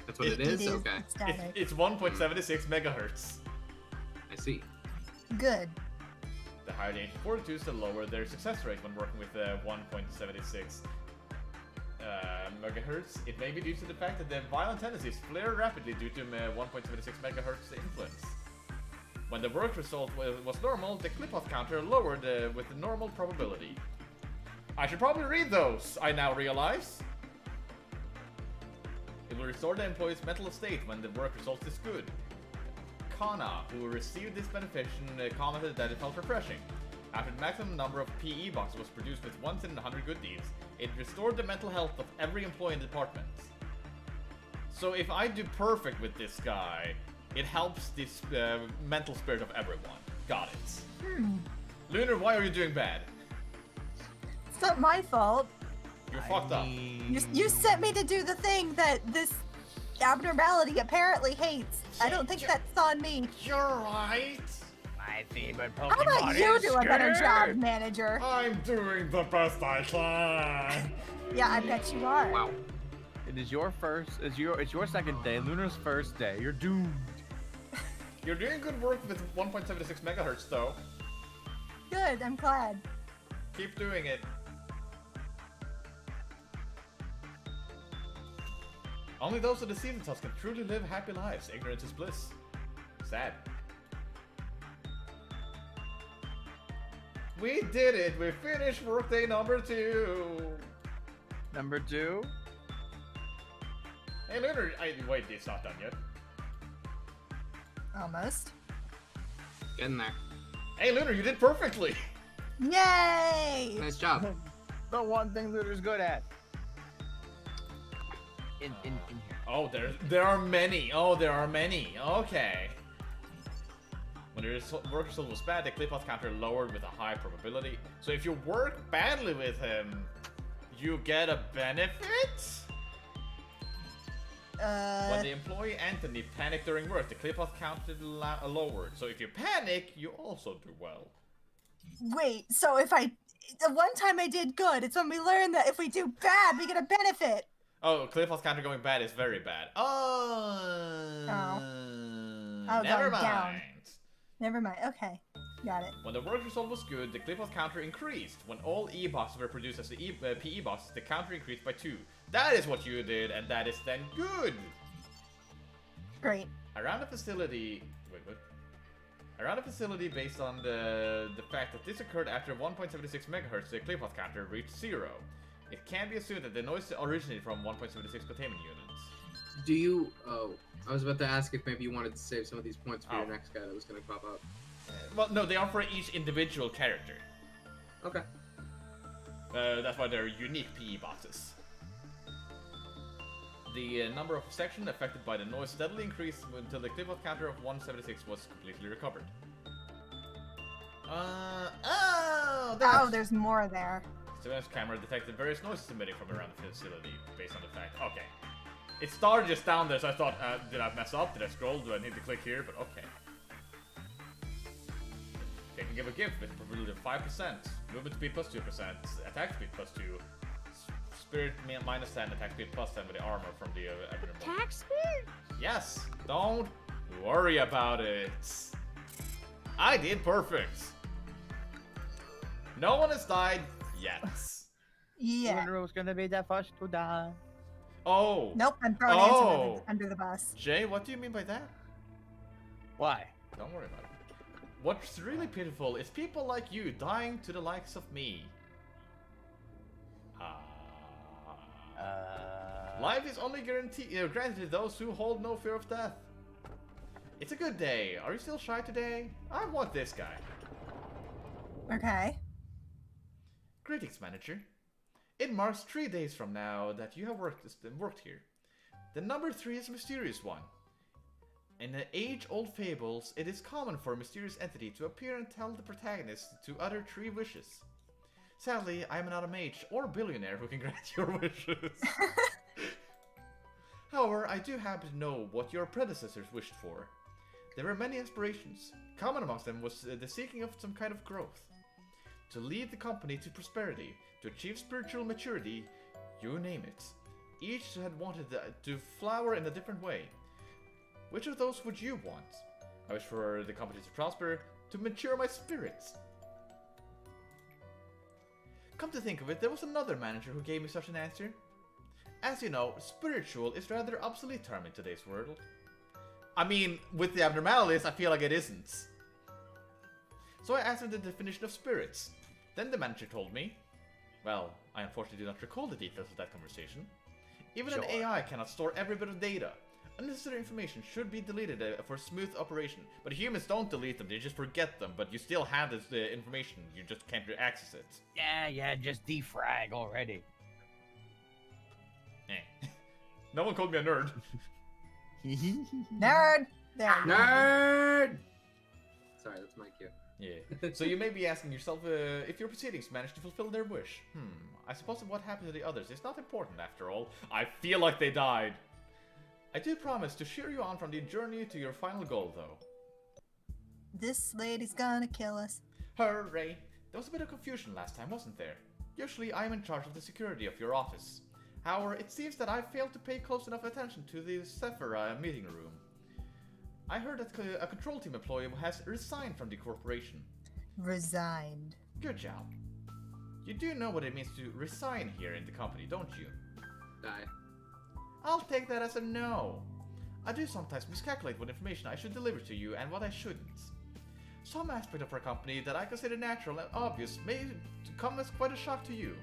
That's what It- it is. It is Okay, static. It's 1.76 megahertz. I see. Good. The higher the ancient fortitudes, the lower their success rate when working with 1.76 megahertz. It may be due to the fact that the violent tendencies flare rapidly due to 1.76 megahertz influence. When the work result was normal, the clip-off counter lowered with the normal probability. I should probably read those, I now realize. It will restore the employee's mental state when the work result is good. Kana, who received this benefiction, commented that it felt refreshing. After the maximum number of PE boxes was produced with once in 100 good deeds, it restored the mental health of every employee in the department. So if I do perfect with this guy, it helps this mental spirit of everyone. Got it. Lunar, why are you doing bad? It's not my fault. You're fucked up. You sent me to do the thing that this abnormality apparently hates. I don't think that's on me. You're right. My favorite Pokemon How about you is do a better job, Scourge. manager? I'm doing the best I can. Yeah, I bet you are. Wow. It is your first. It's your second day. Lunar's first day. You're doomed. You're doing good work with 1.76 megahertz, though. Good, I'm glad. Keep doing it. Only those who deceive themselves can truly live happy lives. Ignorance is bliss. Sad. We did it! We finished workday number 2! Number 2. Hey, Lunar, wait, it's not done yet. Almost. Getting there. Hey, Lunar, you did perfectly! Yay! Nice job. The one thing Lunar's good at. In here. Oh, there are many. Oh, there are many. Okay. When your work result was bad, the clip-off counter lowered with a high probability. So if you work badly with him, you get a benefit? When the employee Anthony panicked during work, the clip-off counter lowered. So if you panic, you also do well. Wait, so if the one time I did good, it's when we learn that if we do bad, we get a benefit. Oh, clip-off counter going bad is very bad. Oh, Never going mind. down. Never mind. Okay, got it. When the work result was good, the clip-off counter increased. When all E-boxes were produced as the PE boxes, the counter increased by 2. That is what you did, and that is then good. Great. Around the facility... Wait, what? Around the facility, based on the fact that this occurred after 1.76 megahertz, the clip-off counter reached 0. It can be assumed that the noise originated from 1.76 containment units. Do you? Oh, I was about to ask if maybe you wanted to save some of these points for Oh. your next guy that was going to pop up. Well, no, they are for each individual character. Okay. That's why they're unique PE boxes. The number of sections affected by the noise steadily increased until the clip-off counter of 176 was completely recovered. There's more there. Surveillance camera detected various noises emitting from around the facility based on the fact. Okay. It started just down there, so I thought, did I mess up? Did I scroll? Do I need to click here? But okay. They can give a gift with a probability of 5%. Movement speed plus 2%. Attack speed plus 2. Spirit minus 10. Attack speed plus 10 with the armor from the Attack speed? Yes. Don't worry about it. I did perfect. No one has died Yes. Yeah. Funeral's gonna be the first to die. Oh. Nope, I'm throwing Oh. Ansem under the bus. Jay, what do you mean by that? Why? Don't worry about it. What's really pitiful is people like you dying to the likes of me. Life is only granted to those who hold no fear of death. It's a good day. Are you still shy today? I want this guy. Okay. Greetings, manager. It marks 3 days from now that you have worked here. The number 3 is a mysterious one. In the age-old fables, it is common for a mysterious entity to appear and tell the protagonist to utter 3 wishes. Sadly, I am not a mage or a billionaire who can grant your wishes. However, I do happen to know what your predecessors wished for. There were many aspirations. Common amongst them was the seeking of some kind of growth. To lead the company to prosperity, to achieve spiritual maturity, you name it. Each had wanted to flower in a different way. Which of those would you want? I wish for the company to prosper, to mature my spirits. Come to think of it, there was another manager who gave me such an answer. As you know, spiritual is rather obsolete term in today's world. I mean, with the abnormalities, I feel like it isn't. So I asked him the definition of spirits. Then the manager told me, well, I unfortunately do not recall the details of that conversation. Even an AI cannot store every bit of data. Unnecessary information should be deleted for smooth operation. But humans don't delete them, they just forget them, but you still have this information, you just can't access it. Yeah, just defrag already. No one called me a nerd. Nerd! There you go. Nerd! Sorry, that's my cue. Yeah. So you may be asking yourself if your proceedings managed to fulfill their wish. I suppose what happened to the others is not important after all. I feel like they died. I do promise to cheer you on from the journey to your final goal, though. This lady's gonna kill us. Hooray! There was a bit of confusion last time, wasn't there? Usually I am in charge of the security of your office. However, it seems that I failed to pay close enough attention to the Sephira meeting room. I heard that a control team employee has resigned from the corporation. Resigned. Good job. You do know what it means to resign here in the company, don't you? Die. I'll take that as a no. I do sometimes miscalculate what information I should deliver to you and what I shouldn't. Some aspect of our company that I consider natural and obvious may come as quite a shock to you.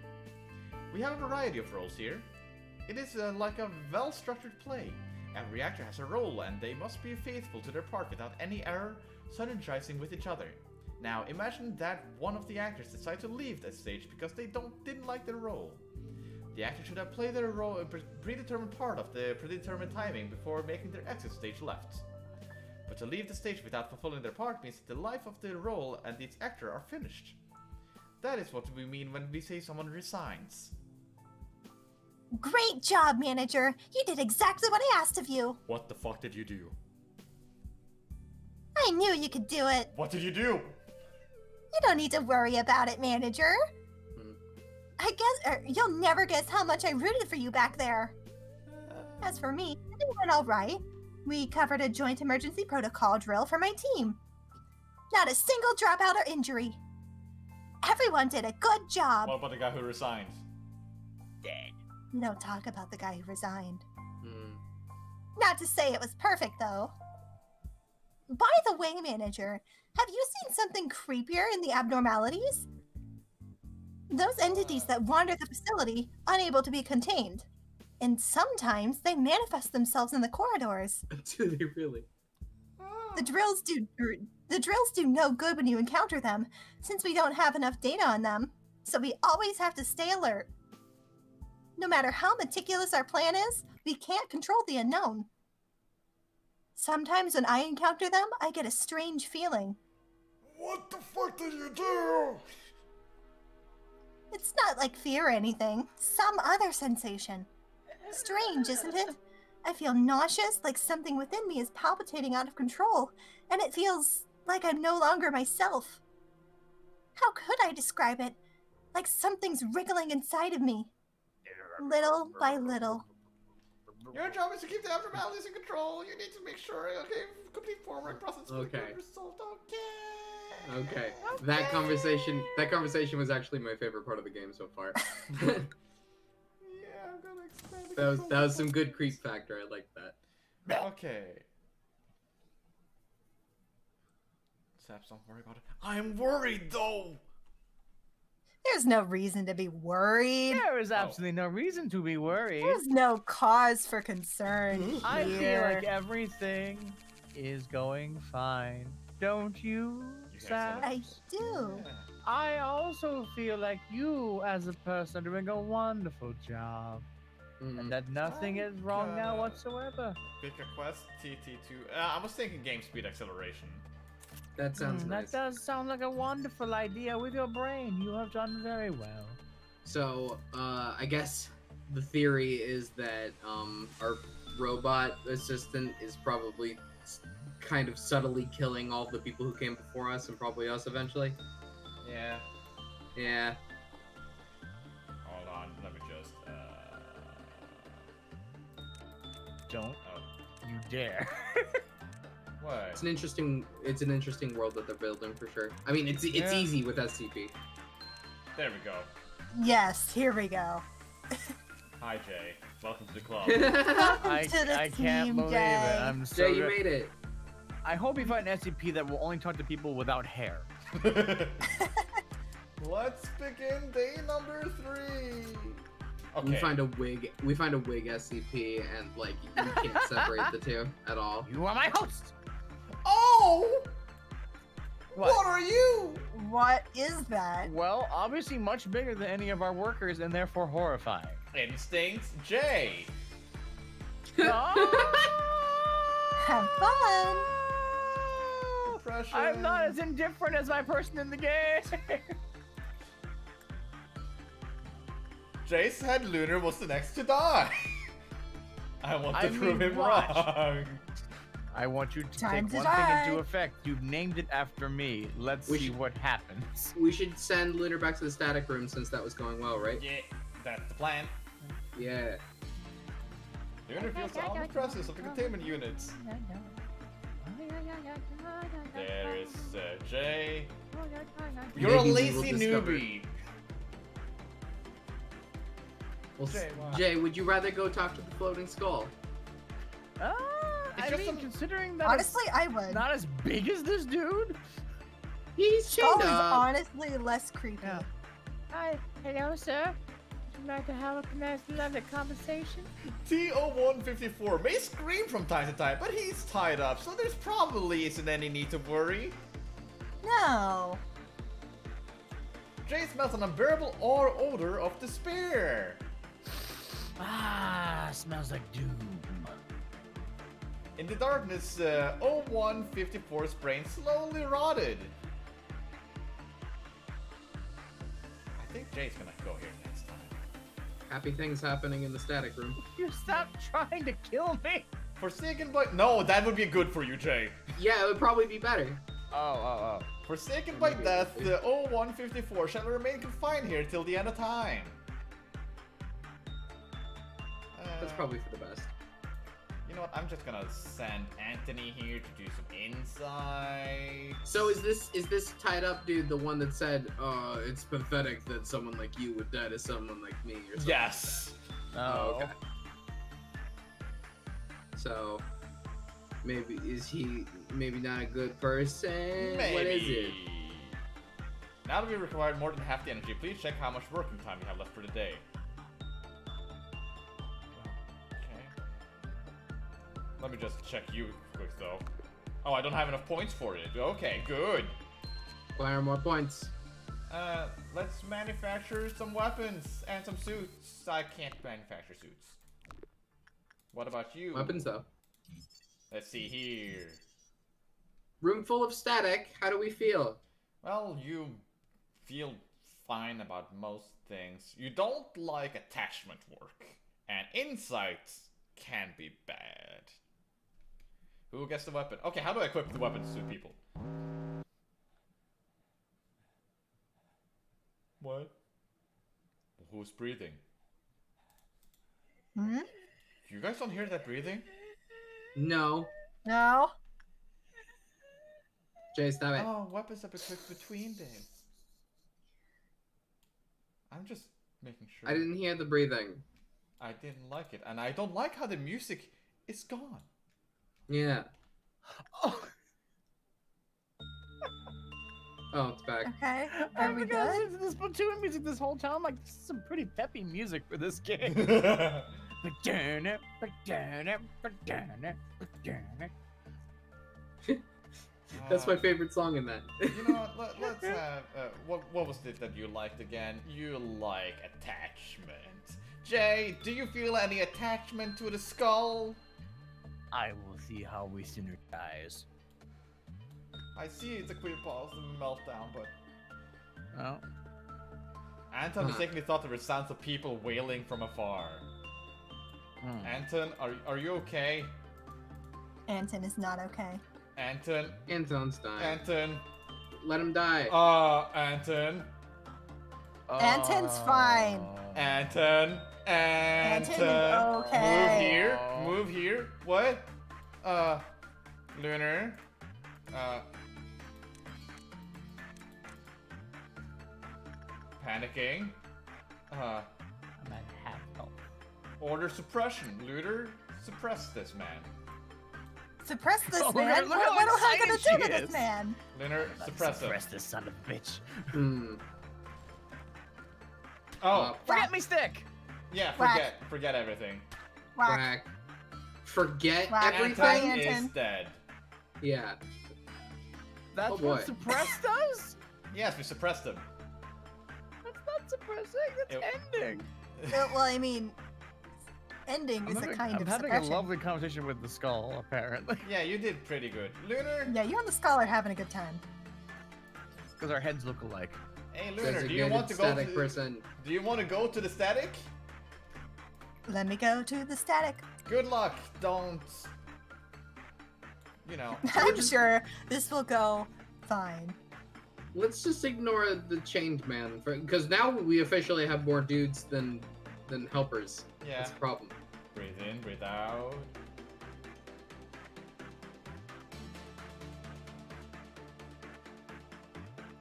We have a variety of roles here. It is like a well-structured play. Every actor has a role and they must be faithful to their part without any error, synergizing with each other. Now imagine that one of the actors decides to leave that stage because they didn't like their role. The actor should have played their role, predetermined part of the predetermined timing before making their exit stage left. But to leave the stage without fulfilling their part means that the life of the role and its actor are finished. That is what we mean when we say someone resigns. Great job, manager! You did exactly what I asked of you! What the fuck did you do? I knew you could do it! What did you do? You don't need to worry about it, manager! I guess you'll never guess how much I rooted for you back there. As for me, it went alright. We covered a joint emergency protocol drill for my team. Not a single dropout or injury. Everyone did a good job. What about the guy who resigned? Dead. No talk about the guy who resigned. Not to say it was perfect, though. By the way, manager, have you seen something creepier in the abnormalities? Those entities that wander the facility, unable to be contained. And sometimes they manifest themselves in the corridors. Do they really? The drills do no good when you encounter them, since we don't have enough data on them. So we always have to stay alert. No matter how meticulous our plan is, we can't control the unknown. Sometimes when I encounter them, I get a strange feeling. What the fuck did you do? It's not like fear or anything. Some other sensation. Strange, isn't it? I feel nauseous, like something within me is palpitating out of control, and it feels like I'm no longer myself. How could I describe it? Like something's wriggling inside of me. Little by little. Your job is to keep the abnormalities in control. You need to make sure complete forward process Okay. result. Okay. Okay. That conversation was actually my favorite part of the game so far. Yeah, I'm gonna expand the that control was some good creep factor. I like that. Okay. Saps, don't worry about it. I'm worried though! There's no reason to be worried. There is absolutely no reason to be worried. There's no cause for concern I feel here. like everything is going fine. Don't you, You guys Sam? I do. Yeah. I also feel like you, as a person, are doing a wonderful job. And that nothing is wrong now whatsoever. Pick a quest, TT2. I was thinking game speed acceleration. That sounds nice. That does sound like a wonderful idea with your brain. You have done very well. So, I guess the theory is that our robot assistant is probably kind of subtly killing all the people who came before us and probably us eventually. Yeah. Yeah. Hold on, let me just, Don't oh. you dare. What? It's an interesting world that they're building for sure. I mean, it's easy with SCP. There we go. Yes, here we go. Hi, Jay. Welcome to the club. Welcome I to the can't team, believe Jay. it. I'm so Jay, you good. made it. I hope you find an SCP that will only talk to people without hair. Let's begin day number 3. Okay. We find a wig SCP, and like you can't separate the two at all. You are my host. Oh! What? What are you? What is that? Well, obviously much bigger than any of our workers, and therefore horrifying. Instinct J. Have fun. Pressure. I'm not as indifferent as my person in the game. Jay said Lunar was the next to die. I want to prove him watch. wrong. I want you to Time take to one die. thing into effect. You've named it after me. Let's We see should- what happens. We should send Lunar back to the static room since that was going well, right? Yeah, that's the plan. Yeah. Lunar feels the armored presence of the containment units. There is Jay. You're a Maybe we will lazy discover. newbie. Well, Jay, why? Jay, would you rather go talk to the floating skull? I just mean, some- considering that Honestly, I it's would. not as big as this dude. He's Skull chained is up. honestly less creepy. Yeah. Hi, hello, sir. Would you like to have a nice, lovely conversation? T0154 may scream from time to time, but he's tied up, so there's probably isn't any need to worry. No. Jay smells an unbearable odor of despair. Ah, smells like doom. In the darkness, 0154's brain slowly rotted. I think Jay's gonna go here next time. Happy things happening in the static room. You stop trying to kill me. Forsaken by... No, that would be good for you, Jay. Yeah, it would probably be better. Oh. Forsaken by death, the 0154 shall remain confined here till the end of time. That's probably for the best. You know what? I'm just gonna send Anthony here to do some insight. So is this tied up dude the one that said, it's pathetic that someone like you would die to someone like me or something? Yes. Oh, okay. So maybe is he maybe not a good person? Maybe. What is it? Now that we required more than half the energy, please check how much working time we have left for the day. Okay. Let me just check you quick though. Oh, I don't have enough points for it. Okay, good. Acquire more points. Let's manufacture some weapons and some suits. I can't manufacture suits. What about you? Weapons though. Let's see here. Room full of static. How do we feel? Well, you feel fine about most things. You don't like attachment work, and insights can be bad. Who gets the weapon? Okay, how do I equip the weapons to people? What? Who's breathing? Hmm? You guys don't hear that breathing? No. No. Jay, stop it. Oh, weapons are equipped between days. I'm just making sure. I didn't hear the breathing. I didn't like it, and I don't like how the music is gone. Yeah. Oh, Oh, it's back. Okay. I Are we forgot I good? listened to this Splatoon music this whole time. Like, this is some pretty peppy music for this game. That's my favorite song in that. You know what? Let's have. What was it that you liked again? You like attachment. Jay, do you feel any attachment to the skull? I will see how we synergize. I see it's a quick pause and meltdown, but Oh. Anton mistakenly thought there were sounds of people wailing from afar. Anton, are you okay? Anton is not okay. Anton, Anton's dying. Anton, Let him die. Anton, Anton's fine. Anton, Anton is okay. Move here. What? Lunar, panicking. I'm at half health. Order suppression. Lunar, suppress this man. Suppress this Oh, man? look What how am I gonna excited do she to this is. man? Lunar, suppress him. Suppress this son of a bitch. Hmm. Oh, Forget me stick. yeah, Whack. forget everything. Whack. Whack. Forget Whack. everything? Anton. Anton is dead. Yeah. That's Oh, boy. what suppress does? Yes, we suppressed him. That's not suppressing, that's It- ending. Well, I mean, ending is a kind I'm of having suppression. a lovely conversation with the skull, apparently. Yeah, you did pretty good. Lunar? Yeah, you and the skull are having a good time. Because our heads look alike. Hey, Lunar, do you Designated want to go static to... person. Do you want to go to the static? Let me go to the static. Good luck. Don't... You know. I'm sure this will go fine. Let's just ignore the chained man, because now we officially have more dudes than helpers. Yeah. That's a problem. Breathe in, breathe out.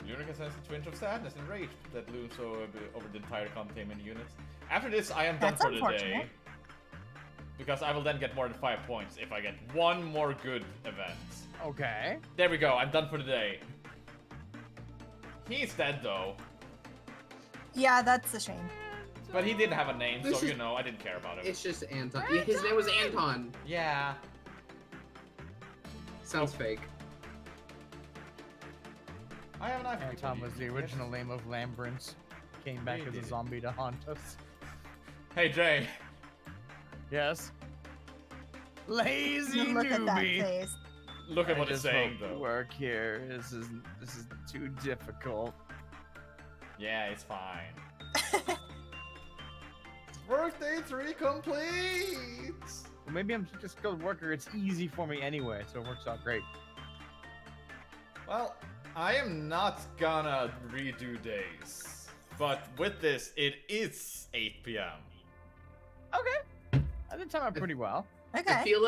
Lunar can sense a twinge of sadness and rage that looms over the entire containment unit. After this, I am done That's for the day. unfortunate. Because I will then get more than 5 points if I get one more good event. Okay. There we go, I'm done for the day. He's dead though. Yeah, that's a shame. But he didn't have a name, This so is- you know, I didn't care about him. It's just Anton. Yeah, his name was Anton. Yeah. Sounds fake. I have an knife. Anton was the original name of Lambrance. Came back He as did a it. zombie to haunt us. Hey, Jay. Yes. Lazy Look at that newbie. face. Look at I what it's just saying, hope though. work here. This is too difficult. Yeah, it's fine. Workday 3 complete! Well, maybe I'm just a skilled worker. It's easy for me anyway, so it works out great. Well, I am not gonna redo days. But with this, it is 8 p.m. Okay. I did time out pretty well. Okay. I feel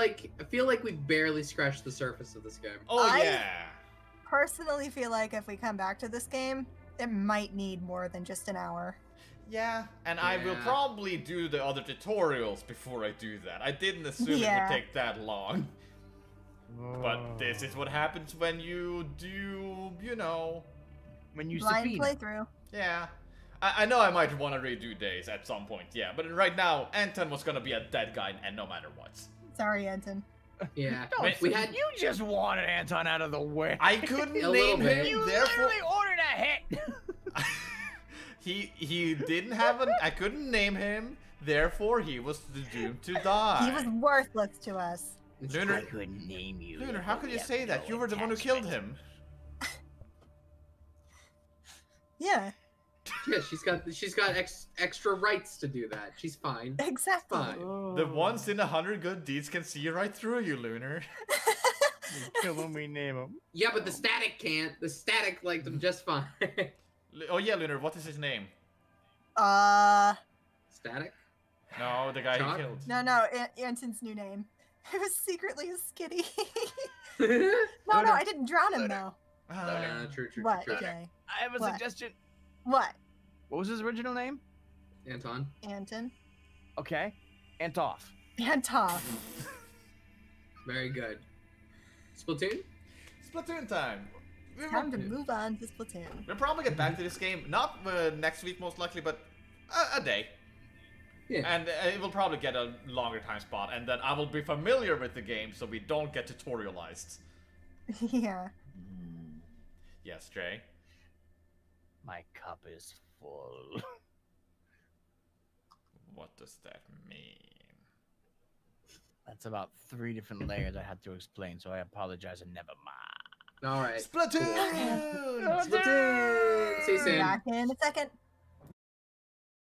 like we barely scratched the surface of this game. Oh, I- yeah. Personally feel like if we come back to this game, it might need more than just an hour. Yeah, and I will Yeah. probably do the other tutorials before I do that. I didn't assume it Yeah. would take that long. But this is what happens when you do, you know... When you Blind subpoena. playthrough. Yeah. I know I might want to redo days at some point, yeah. But right now, Anton was gonna be a dead guy, and no matter what. Sorry, Anton. Yeah. Don't We say- had You just wanted Anton out of the way. I couldn't A little name bit. him, You therefore... literally ordered a hit. He didn't have an... I couldn't name him, therefore he was doomed to die. He was worthless to us. Lunar, I couldn't name you. Lunar, how could you have say that? no You were the one who killed attachment. him. Yeah, yeah. She's got extra rights to do that. She's fine. exactly. Fine. The once in 100 good deeds can see right through you, Lunar. We kill him, we name him. Yeah, but the static can't. The static liked him just fine. Oh yeah, Lunar, what is his name? Static? No, the guy Chalk? he killed. No, Anton's new name. It was secretly a skitty. Yeah, no, I didn't drown him though. True. What, Jay? I have a What? suggestion. What? What was his original name? Anton. Anton? Okay. Antoff. Anton. Very good. Splatoon? Splatoon time. Time to move on to Splatoon. We'll probably get back to this game, not next week most likely, but a day. Yeah. And it will probably get a longer time spot, and then I will be familiar with the game so we don't get tutorialized. Yeah. Yes, Jay? My cup is full. What does that mean? That's about 3 different layers I had to explain, so I apologize and never mind. All right. Splatoon! Splatoon! See you soon. Back in a second.